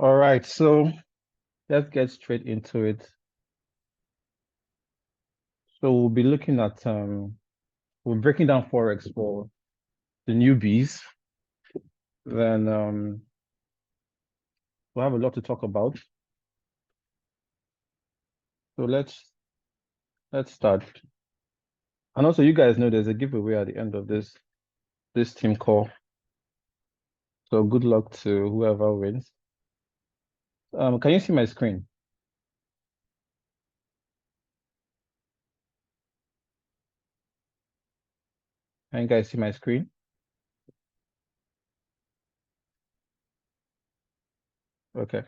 All right, so let's get straight into it. So we'll be looking at we're breaking down Forex for the newbies. Then we'll have a lot to talk about. So let's start. And also you guys know there's a giveaway at the end of this team call. So good luck to whoever wins. Can you see my screen? Can you guys see my screen? Okay.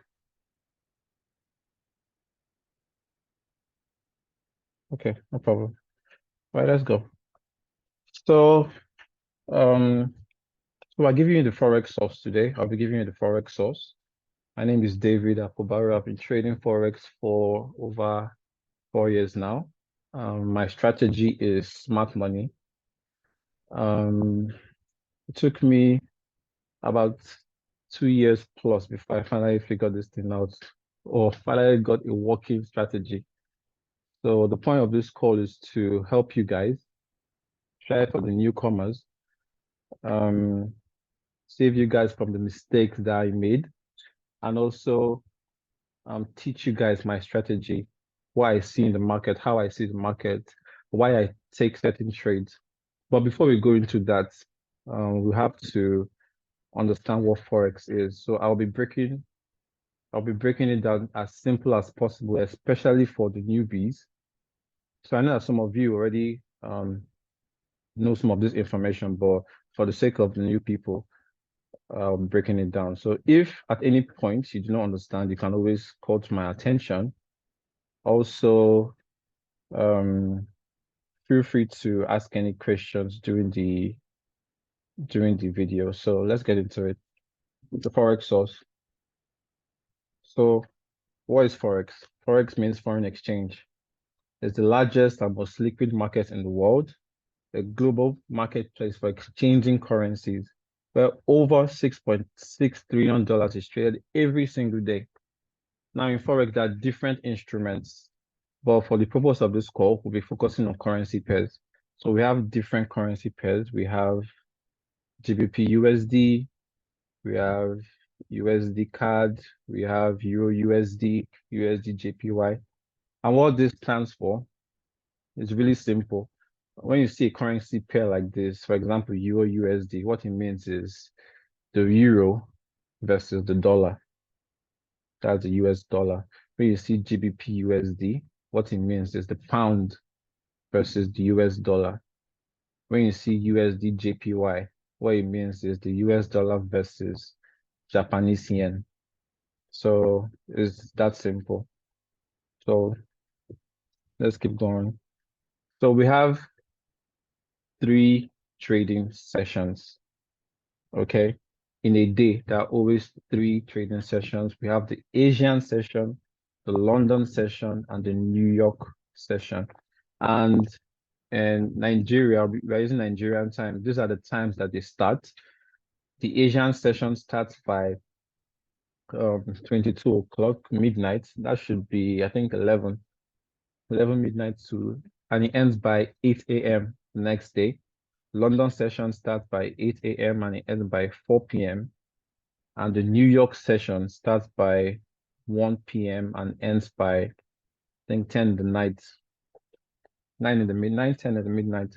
Okay, no problem. All right, let's go. So um so I'll give you the Forex source today. I'll be giving you the Forex source. My name is David Akobaru. I've been trading Forex for over 4 years now. My strategy is smart money. It took me about 2 years plus before I finally figured this thing out or finally got a working strategy. So the point of this call is to help you guys, try for the newcomers, um, save you guys from the mistakes that I made, and also teach you guys my strategy, what I see in the market, how I see the market, why I take certain trades. But before we go into that, we have to understand what Forex is. So I'll be breaking it down as simple as possible, especially for the newbies. So I know that some of you already know some of this information, but for the sake of the new people, breaking it down. So if at any point you do not understand, you can always call to my attention. Also, um, feel free to ask any questions during the video. So let's get into it. The Forex source. So what is Forex? Forex means foreign exchange. It's the largest and most liquid market in the world, a global marketplace for exchanging currencies, where over $6.6 trillion is traded every single day. Now in Forex, there are different instruments, but for the purpose of this call, we'll be focusing on currency pairs. So we have different currency pairs. We have GBP USD, we have USD CAD, we have Euro USD, USD JPY. And what this stands for is really simple. When you see a currency pair like this, for example, Euro USD, what it means is the euro versus the dollar. That's the US dollar. When you see GBP USD, what it means is the pound versus the US dollar. When you see USD JPY, what it means is the US dollar versus Japanese yen. So it's that simple. So let's keep going. So we have 3 trading sessions, okay? In a day, there are always 3 trading sessions. We have the Asian session, the London session, and the New York session. And in Nigeria, we're using Nigerian time. These are the times that they start. The Asian session starts by 22 o'clock midnight. That should be, I think, 11 midnight and it ends by 8 a.m. the next day. London session starts by 8 a.m. and it ends by 4 p.m. And the New York session starts by 1 p.m. and ends by, I think, 10 in the night, 9 in the midnight, 10 in the midnight.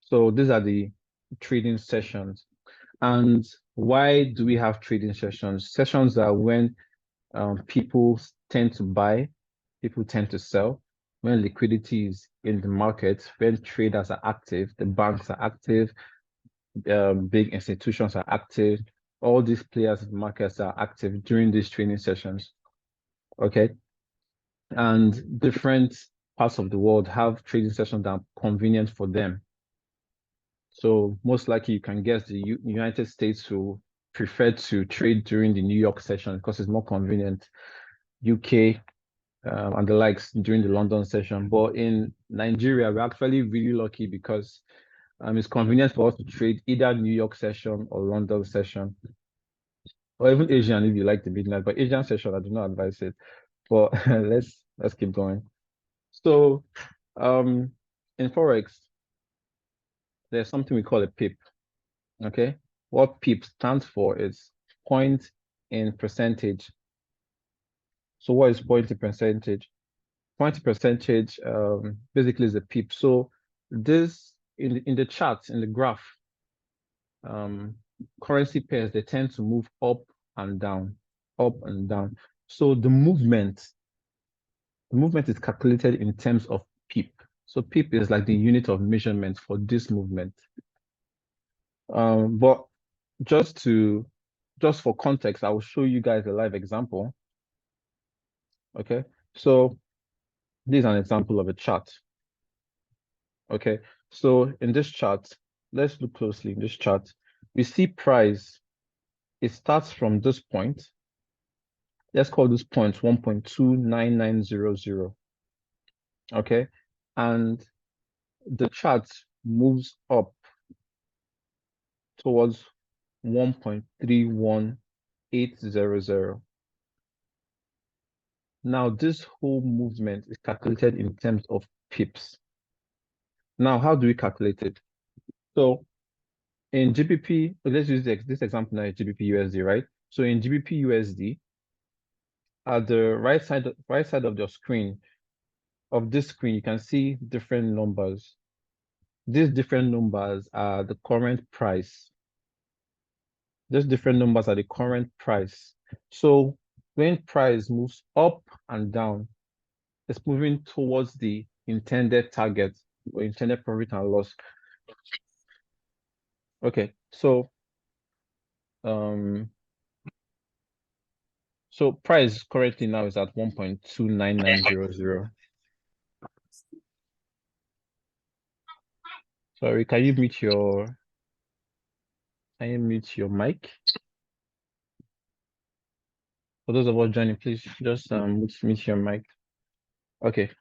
So these are the trading sessions. And why do we have trading sessions? Sessions are when people tend to buy, people tend to sell, when liquidity is in the market, when traders are active, the banks are active, big institutions are active, all these players in the markets are active during these training sessions. Okay. And different parts of the world have trading sessions that are convenient for them. So most likely you can guess the United States will prefer to trade during the New York session because it's more convenient. UK and the likes during the London session. But in Nigeria, we're actually really lucky because it's convenient for us to trade either New York session or London session. or even Asian if you like the midnight, but Asian session, I do not advise it. But let's keep going. So um in Forex, there's something we call a pip. Okay. What pip stands for is point in percentage. So what is point in percentage? Point in percentage basically is a pip. So this in the chart, in the graph, um currency pairs they tend to move up and down, up and down. So the movement is calculated in terms of pip. So pip is like the unit of measurement for this movement. But just for context, I will show you guys a live example. Okay, so this is an example of a chart. Okay, so in this chart, let's look closely in this chart. We see price. It starts from this point. Let's call this point 1.29900. Okay, and the chart moves up towards 1.31800. Now, this whole movement is calculated in terms of pips. Now, how do we calculate it? So in GBP, let's use this example now, GBP USD, right? So in GBP USD, at the right side of your screen, of this screen, you can see different numbers. These different numbers are the current price. These different numbers are the current price. So when price moves up and down, it's moving towards the intended target or intended profit and loss. Okay, um, so price currently now is at 1.29900. Sorry, can you mute your mic? For those of us joining, please just mute your mic. Okay,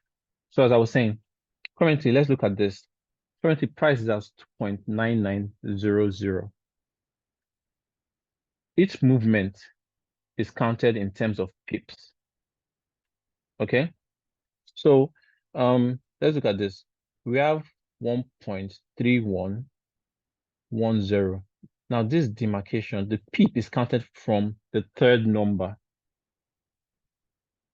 so as I was saying, currently, let's look at this. Currently, price is at 2.9900. Each movement is counted in terms of pips. Okay, so let's look at this. We have 1.3110. Now, this demarcation, the pip is counted from the third number.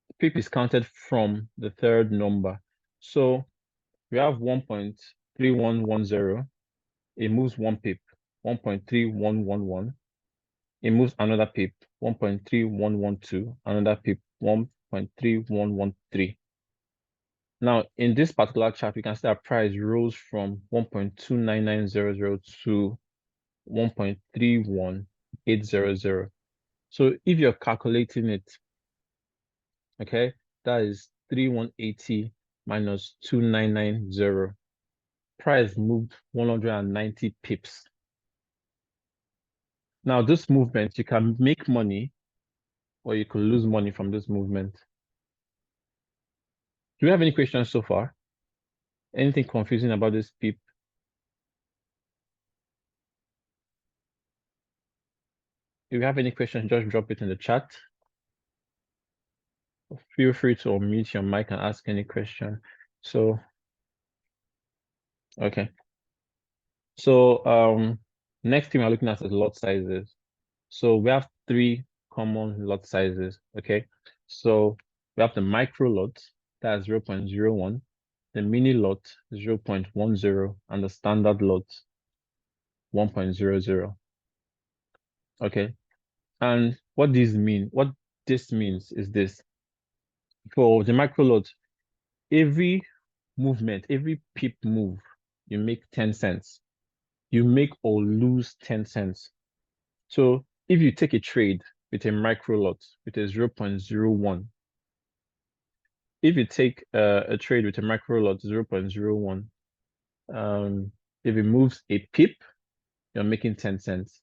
The pip is counted from the third number. So we have 1.3110. It moves one pip, 1.3111. It moves another pip, 1.3112, another pip, 1.3113. Now, in this particular chart, we can see that price rose from 1.29900 to 1.31800. So if you're calculating it, okay, that is 3180 minus 2990. Price moved 190 pips. Now, this movement, you can make money or you could lose money from this movement. Do you have any questions so far? Anything confusing about this pip? If you have any questions, just drop it in the chat. Feel free to unmute your mic and ask any question. So, okay. So, next thing we're looking at is lot sizes. So we have three common lot sizes, okay? So we have the micro lot, that's 0.01, the mini lot, 0.10, and the standard lot, 1.00. Okay. And what this means is this. For the micro lot, every movement, every pip move, you make 10 cents. You make or lose 10 cents. So if you take a trade with a micro lot with a 0.01, if you take a trade with a micro lot 0.01, if it moves a pip, you're making 10 cents.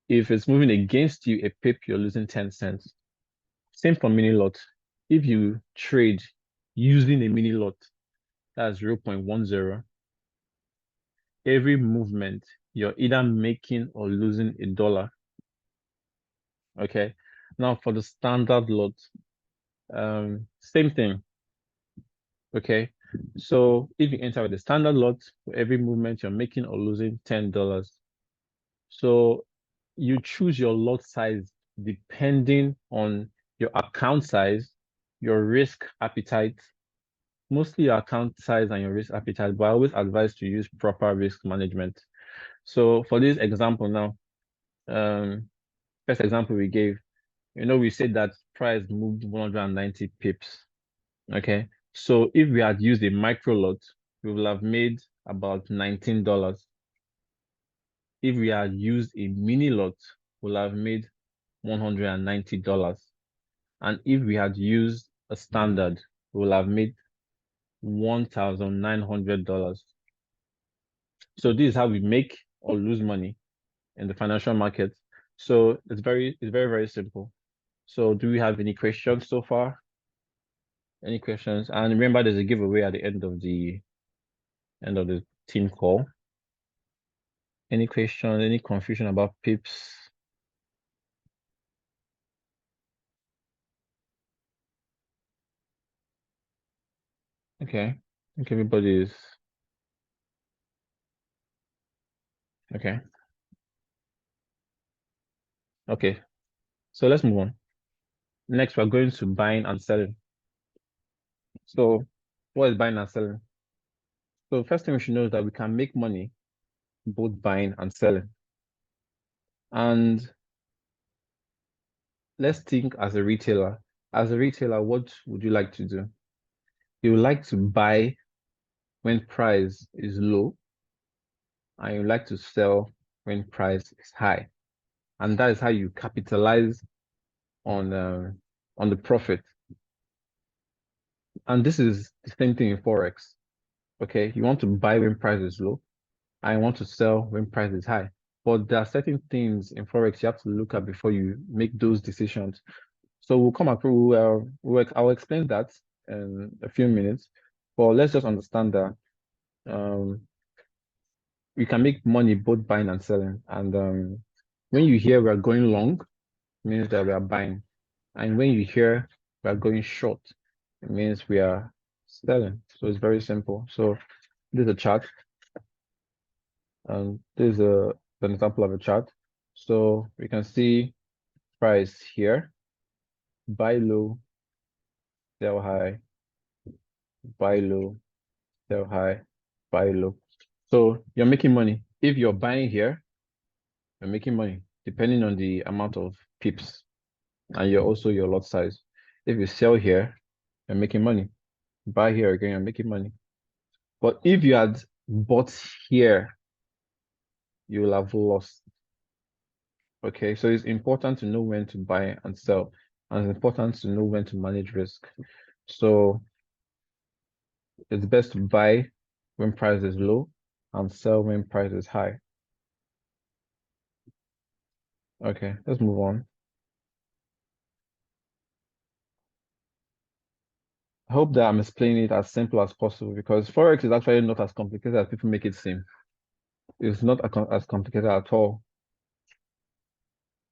If it's moving against you a pip, you're losing 10 cents. Same for mini lot. If you trade using a mini lot, that's 0.10. Every movement, you're either making or losing $1. Okay. Now for the standard lot, same thing. Okay. So if you enter with the standard lot, for every movement you're making or losing $10. So you choose your lot size depending on your account size, your risk appetite, mostly your account size and your risk appetite, but I always advise to use proper risk management. So for this example now, first example we gave, we said that price moved 190 pips. Okay. So if we had used a micro lot, we would have made about $19. If we had used a mini lot, we would have made $190. And if we had used a standard, we would have made $1,900. So this is how we make or lose money in the financial market. So it's very, very simple. So do we have any questions so far? Any questions? And remember, there's a giveaway at the end of the team call. Any questions? Any confusion about pips? Okay. I think everybody is okay. Okay. So let's move on. Next, we're going to buying and selling. So what is buying and selling? So first thing we should know is that we can make money both buying and selling. And let's think as a retailer. As a retailer, what would you like to do? You would like to buy when price is low, and you like to sell when price is high. And that is how you capitalize on the profit. And this is the same thing in Forex. Okay, you want to buy when price is low, and you want to sell when price is high. But there are certain things in Forex you have to look at before you make those decisions. So we'll come up, I'll explain that in a few minutes. But let's just understand that um, we can make money both buying and selling. And when you hear we're going long, it means that we are buying. And when you hear we're going short, it means we are selling. So it's very simple. So this is a chart. This is an example of a chart. So we can see price here, buy low, sell high, buy low, sell high, buy low. So you're making money. If you're buying here, you're making money depending on the amount of pips and you're also your lot size. If you sell here, you're making money. Buy here again, you're making money. But if you had bought here, you will have lost. Okay, so it's important to know when to buy and sell, and it's important to know when to manage risk. So it's best to buy when price is low and sell when price is high. Okay, let's move on. I hope that I'm explaining it as simple as possible because Forex is actually not as complicated as people make it seem. It's not as complicated at all.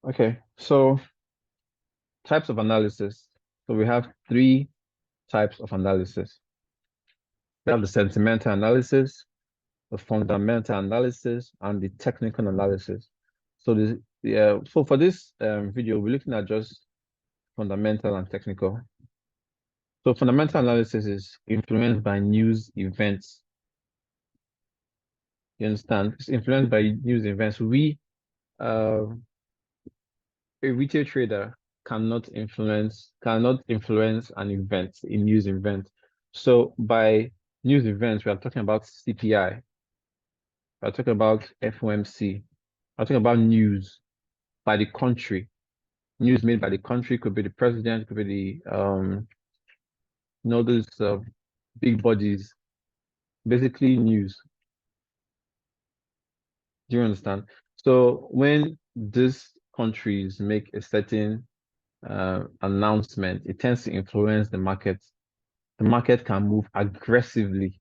Okay, so types of analysis. So we have three types of analysis. We have the sentimental analysis, the fundamental analysis, and the technical analysis. So so for this video, we're looking at just fundamental and technical. So fundamental analysis is influenced by news events. You understand? It's influenced by news events. Uh, a retail trader cannot influence an event, a news event. So by news events, we are talking about CPI, we're talking about FOMC, we're talking about news by the country. News made by the country could be the president, could be those big bodies, basically news. Do you understand? So when these countries make a certain announcement, it tends to influence the market. The market can move aggressively.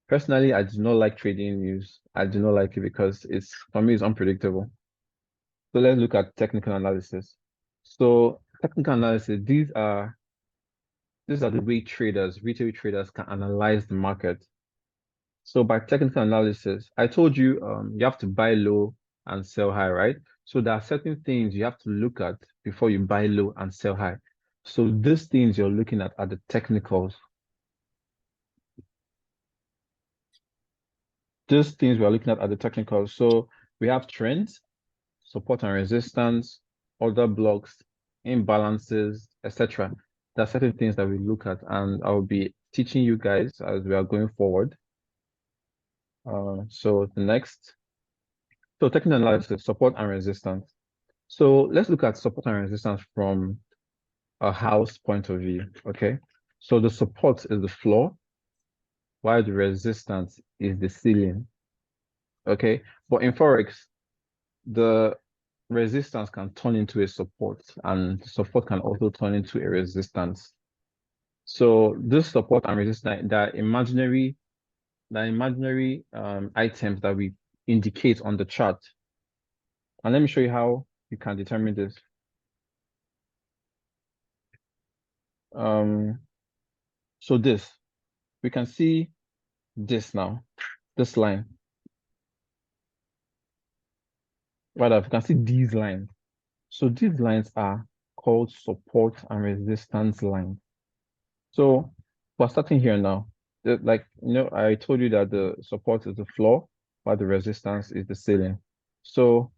Personally, I do not like trading news. I do not like it because for me, it's unpredictable. So let's look at technical analysis. So technical analysis, these are the way retail traders can analyze the market. So by technical analysis, I told you you have to buy low and sell high, right? So there are certain things you have to look at before you buy low and sell high. So these things you're looking at are the technicals. These things we're looking at are the technicals. So we have trends, support and resistance, order blocks, imbalances, etc. There are certain things that we look at, and I'll be teaching you guys as we are going forward. So technical analysis, support and resistance. So let's look at support and resistance from a house point of view, okay? So the support is the floor, while the resistance is the ceiling, okay? But in Forex, the resistance can turn into a support, and support can also turn into a resistance. So this support and resistance, they're imaginary items that we indicate on the chart. And let me show you how you can determine this. So we can see this now, this line. Rather, we can see these lines. So these lines are called support and resistance lines. So we're starting here now. Like, I told you that the support is the floor, while the resistance is the ceiling. So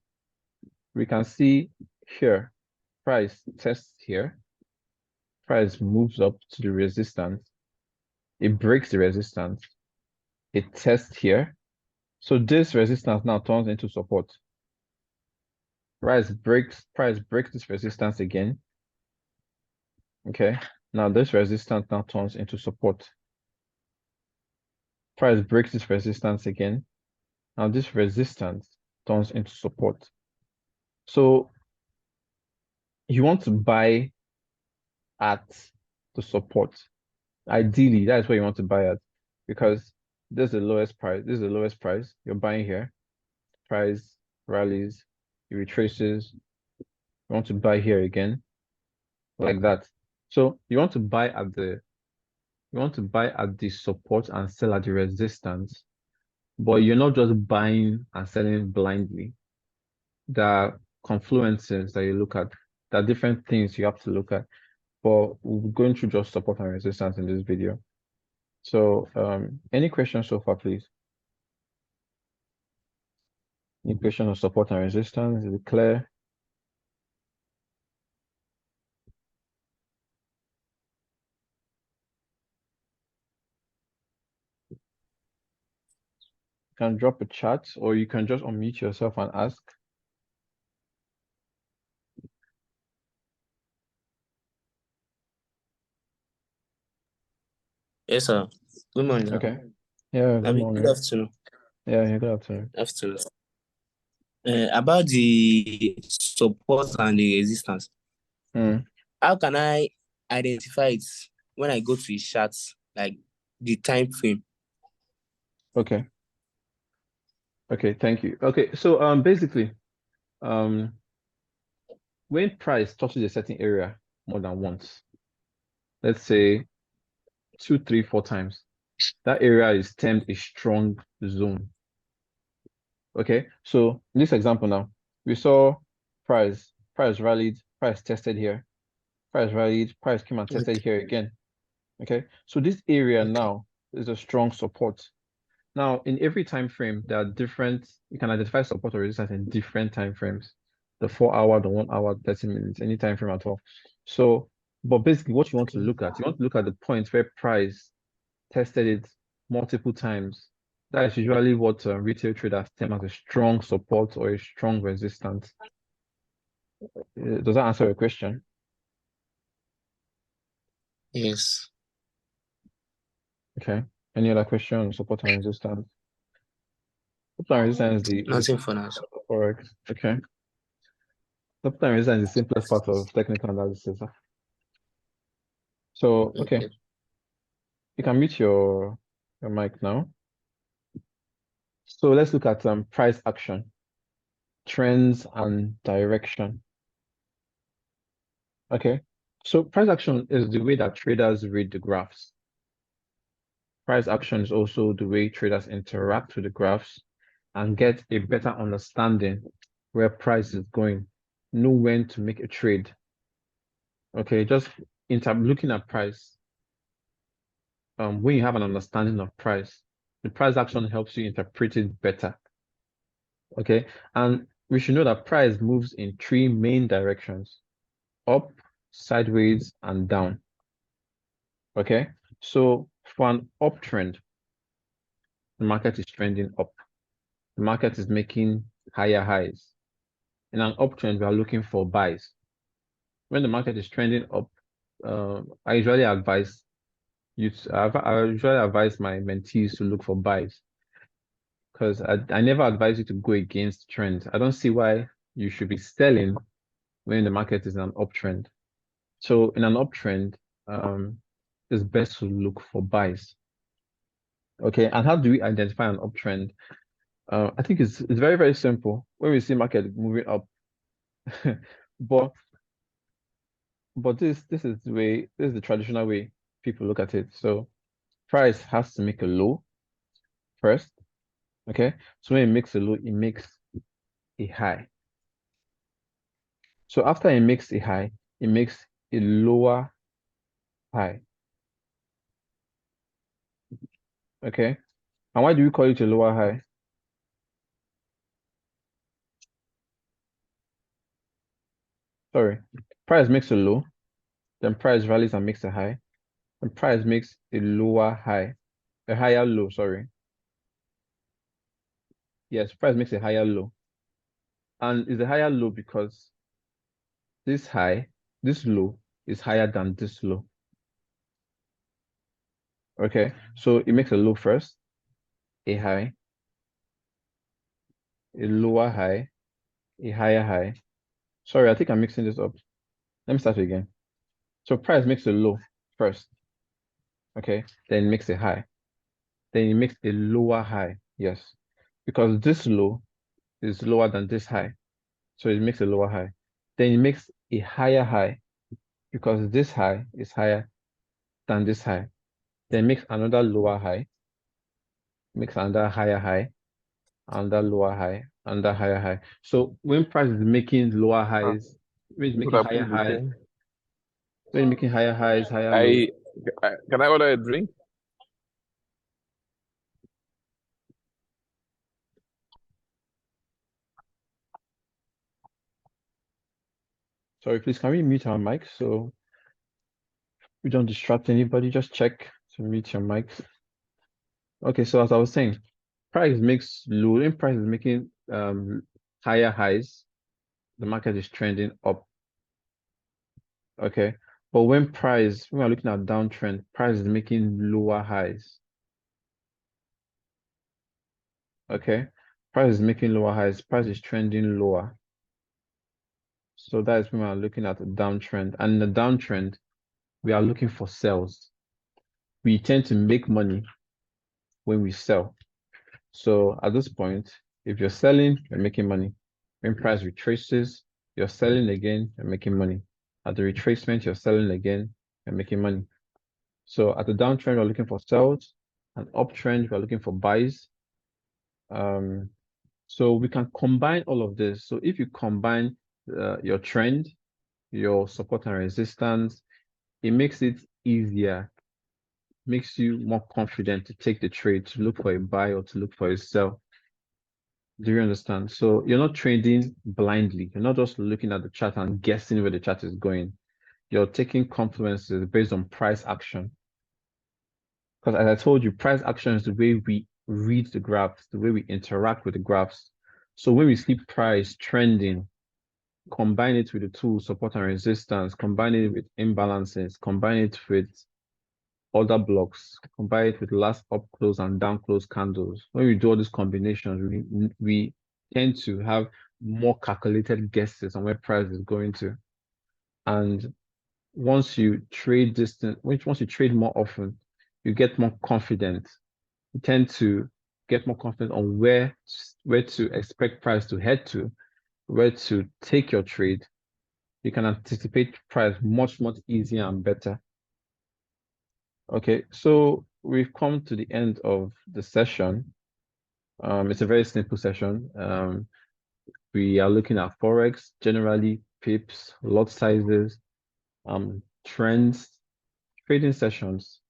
we can see here, price tests here, price moves up to the resistance, it breaks the resistance, it tests here. So this resistance now turns into support. Price breaks this resistance again. Okay, now this resistance now turns into support. Price breaks this resistance again. Now this resistance turns into support. So you want to buy at the support. Ideally, that is where you want to buy at, because this is the lowest price. This is the lowest price. You're buying here. Price rallies, it retraces. You want to buy here again, like that. So you want to buy at the support and sell at the resistance, but you're not just buying and selling blindly. There are confluences that you look at. There are different things you have to look at, but we're going through just support and resistance in this video. So any questions so far, please? Any question on support and resistance? Is it clear? You can drop a chat, or you can just unmute yourself and ask. Yes, sir. Good morning, sir. Okay. Yeah, good morning. Good afternoon. Yeah, good afternoon. Afternoon. About the support and the resistance, how can I identify it when I go to the charts, like the time frame? Okay. Okay, thank you. Okay, so basically, when price touches a certain area more than once, let's say 2, 3, 4 times, that area is termed a strong zone. Okay, so in this example now, we saw price rallied, price tested here, price rallied, price came and tested here again. Okay, so this area now is a strong support. Now, in every time frame, there are different, you can identify support or resistance in different time frames. The 4 hour, the 1 hour, 30 minutes, any time frame at all. So, but basically what you want to look at, you want to look at the point where price tested it multiple times. That is usually what retail traders term as a strong support or a strong resistance. Does that answer your question? Yes. Okay. Any other question on support and resistance? Support and resistance is Nothing for now. Forex. Okay. Support and resistance is the simplest part of technical analysis. So, okay. You can mute your mic now. So let's look at price action. trends and direction. Okay, so price action is the way that traders read the graphs. Price action is also the way traders interact with the graphs and get a better understanding where price is going, know when to make a trade. Okay, just looking at price. When you have an understanding of price, the price action helps you interpret it better. Okay, and we should know that price moves in three main directions: up, sideways, and down. Okay, so for an uptrend, the market is trending up. The market is making higher highs. In an uptrend, we are looking for buys. When the market is trending up, I usually advise I usually advise my mentees to look for buys, because I never advise you to go against trends. I don't see why you should be selling when the market is in an uptrend. So in an uptrend, it's best to look for buys. Okay, and how do we identify an uptrend? I think it's very, very simple. When we see market moving up, but this is the traditional way people look at it. So price has to make a low first. Okay, so when it makes a low, it makes a high. So after it makes a high, it makes a lower high. Okay, and why do we call it a lower high? Sorry, price makes a low, then price rallies and makes a high, and price makes a lower high, a higher low, sorry. Yes, price makes a higher low. And it's a higher low because this low is higher than this low. Okay, so it makes a low first, a high, a lower high, a higher high. Sorry, I think I'm mixing this up. Let me start again. So price makes a low first. Okay, then it makes a high. Then it makes a lower high. Yes, because this low is lower than this high. So it makes a lower high. Then it makes a higher high because this high is higher than this high. Then it makes another lower high, makes another higher high, another lower high, another higher high. So when price is making lower highs, when it's What making higher happened highs, again? when it's making higher highs, higher lows. I can I order a drink? Sorry, please, can we mute our mics so we don't distract anybody? Just check to mute your mics. Okay, so as I was saying, price makes low, when price is making higher highs, the market is trending up. Okay. But when we're looking at downtrend, price is making lower highs. Okay. Price is making lower highs, price is trending lower. So that is when we're looking at a downtrend. And in the downtrend, we are looking for sells. We tend to make money when we sell. So at this point, if you're selling, you're making money. When price retraces, you're selling again, you're making money. At the retracement, you're selling again, you're making money. So at the downtrend, we're looking for sells. An uptrend, we're looking for buys. So we can combine all of this. So if you combine your trend, your support and resistance, it makes it easier, makes you more confident to take the trade, to look for a buy or to look for a sell. Do you understand? So you're not trading blindly. You're not just looking at the chart and guessing where the chart is going. You're taking confluences based on price action. Because as I told you, price action is the way we read the graphs, the way we interact with the graphs. So when we see price trending, combine it with the tools, support and resistance, combine it with imbalances, combine it with other blocks, combine it with last up close and down close candles. When we do all these combinations, we tend to have more calculated guesses on where price is going to. And once you trade once you trade more often, you get more confident. You tend to get more confident on where to expect price to head to. where to take your trade, you can anticipate price much easier and better. Okay, so we've come to the end of the session. It's a very simple session. We are looking at Forex, generally pips, lot sizes, trends, trading sessions.